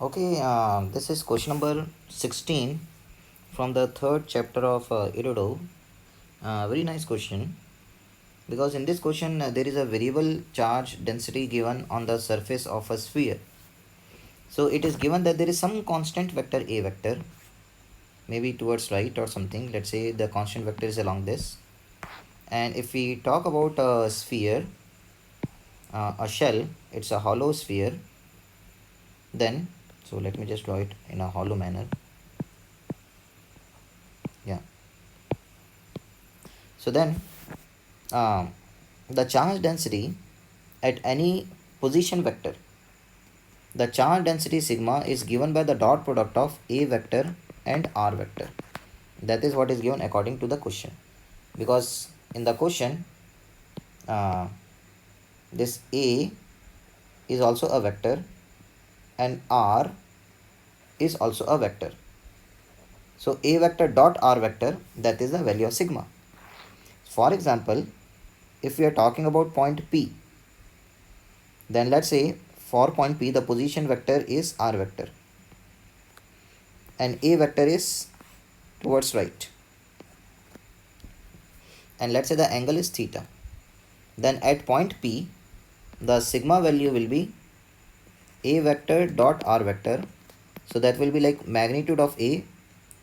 Okay, this is question number 16 from the third chapter of Irodo. Very nice question, because in this question there is a variable charge density given on the surface of a sphere. So it is given that there is some constant vector A vector, maybe towards right or something. Let's say the constant vector is along this. And if we talk about a sphere, a shell, it's a hollow sphere. Then, so let me just draw it in a hollow manner. Yeah. So then, the charge density at any position vector, the charge density sigma is given by the dot product of A vector and R vector. That is what is given according to the question. Because in the question, this A is also a vector and R is also a vector. So A vector dot R vector, that is the value of sigma. For example, if we are talking about point P, then let's say for point P the position vector is R vector and A vector is towards right, and let's say the angle is theta. Then at point P the sigma value will be A vector dot R vector, so that will be like magnitude of A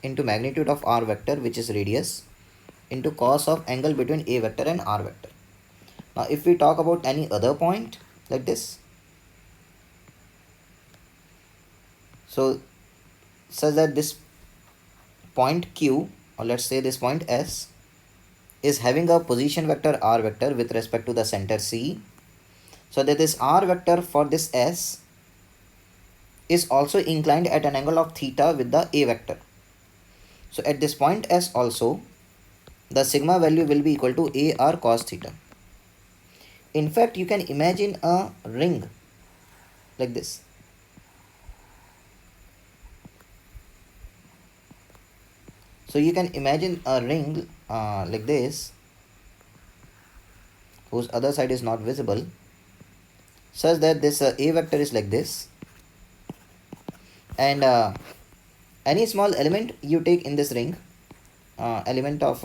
into magnitude of R vector, which is radius, into cos of angle between A vector and R vector. Now if we talk about any other point like this, so such that this point Q, or let's say this point S, is having a position vector R vector with respect to the center C, so that this R vector for this S is also inclined at an angle of theta with the A vector. So at this point S also, the sigma value will be equal to AR cos theta. In fact, you can imagine a ring like this. So you can imagine a ring like this, whose other side is not visible, such that this A vector is like this, and any small element you take in this ring, element of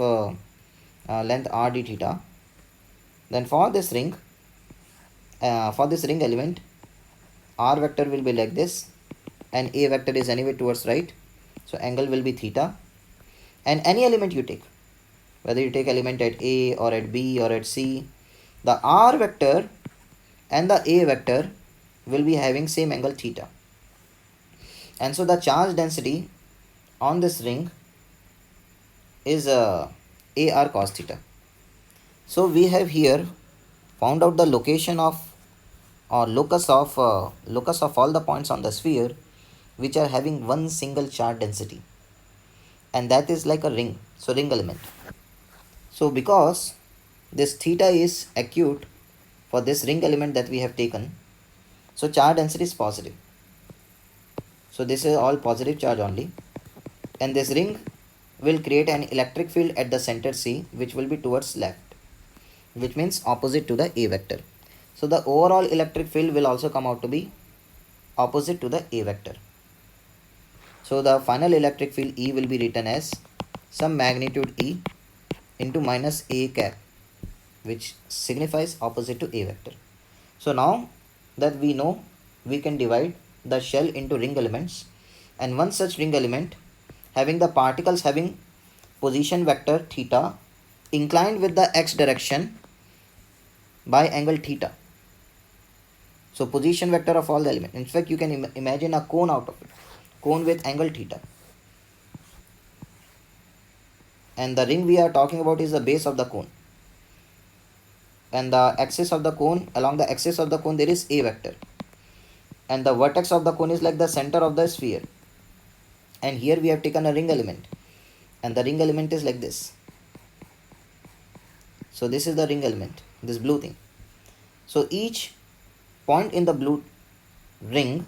length r d theta, then for this ring element, r vector will be like this and A vector is anyway towards right, so angle will be theta. And any element you take, whether you take element at A or at B or at C, the r vector and the A vector will be having same angle theta. And so the charge density on this ring is AR cos theta. So we have here found out the location of or locus of all the points on the sphere which are having one single charge density, and that is like a ring, so ring element. So because this theta is acute for this ring element that we have taken, so charge density is positive. So this is all positive charge only, and this ring will create an electric field at the center C, which will be towards left, which means opposite to the A vector. So the overall electric field will also come out to be opposite to the A vector. So the final electric field E will be written as some magnitude E into minus A cap, which signifies opposite to A vector. So now that we know, we can divide the shell into ring elements, and one such ring element having the particles having position vector theta inclined with the x direction by angle theta. So position vector of all the elements. In fact, you can imagine a cone out of it, cone with angle theta. And the ring we are talking about is the base of the cone. And the axis of the cone, along the axis of the cone there is A vector. And the vertex of the cone is like the center of the sphere. And here we have taken a ring element. And the ring element is like this. So this is the ring element, this blue thing. So each point in the blue ring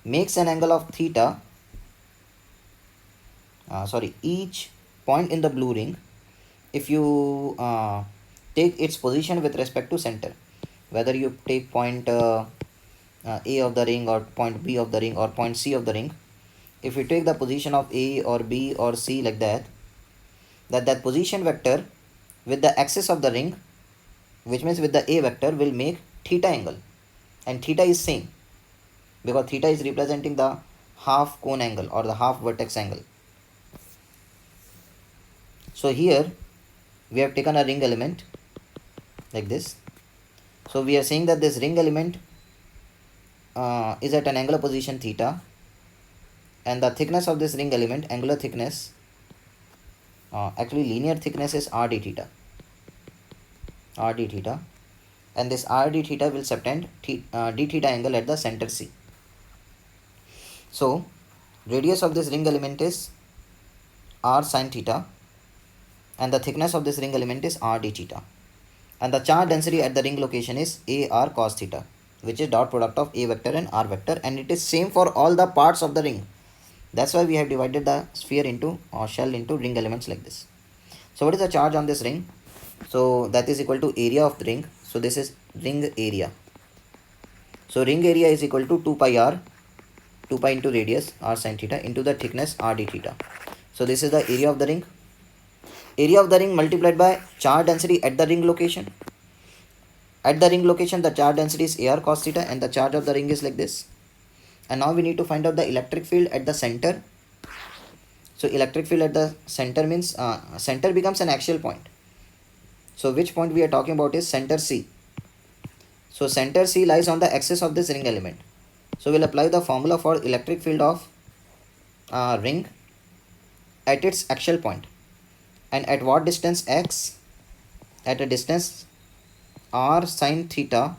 makes an angle of theta. Each point in the blue ring, if you take its position with respect to center, whether you take point A of the ring or point B of the ring or point C of the ring, if we take the position of A or B or C like that, that position vector with the axis of the ring, which means with the A vector, will make theta angle, and theta is same because theta is representing the half cone angle or the half vertex angle. So here we have taken a ring element like this. So we are saying that this ring element is at an angular position theta, and the thickness of this ring element, angular thickness, actually linear thickness, is r d theta. And this r d theta will subtend d theta angle at the center C. So radius of this ring element is r sin theta, and the thickness of this ring element is r d theta, and the charge density at the ring location is a r cos theta, which is dot product of a vector and r vector, and it is same for all the parts of the ring. That's why we have divided the sphere into or shell into ring elements like this. So what is the charge on this ring? So that is equal to area of the ring. So this is ring area. So ring area is equal to 2 pi r, 2 pi into radius r sin theta into the thickness r d theta. So this is the area of the ring. Area of the ring multiplied by charge density at the ring location. At the ring location, the charge density is ar cos theta, and the charge of the ring is like this. And now we need to find out the electric field at the center. So electric field at the center means center becomes an axial point. So which point we are talking about is center C. So center C lies on the axis of this ring element. So we'll apply the formula for electric field of ring at its axial point. And at what distance? X. At a distance r sin theta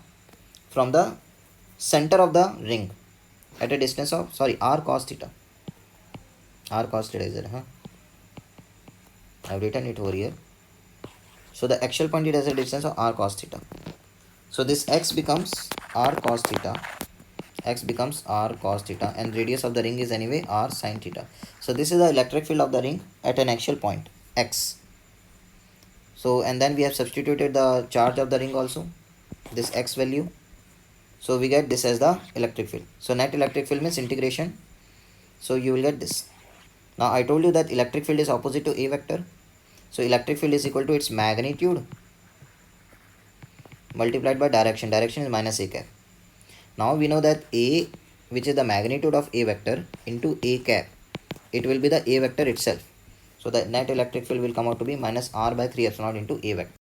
from the center of the ring. At a distance of, r cos theta. R cos theta is it, I've written it over here. So the axial point is at a distance of r cos theta. So this x becomes r cos theta. X becomes r cos theta, and radius of the ring is anyway r sin theta. So this is the electric field of the ring at an axial point x. So and then we have substituted the charge of the ring also, this x value. So we get this as the electric field. So net electric field means integration. So you will get this. Now I told you that electric field is opposite to A vector. So electric field is equal to its magnitude multiplied by direction. Direction is minus A cap. Now we know that A, which is the magnitude of A vector, into A cap, it will be the A vector itself. So the net electric field will come out to be minus r by 3 epsilon into A vector.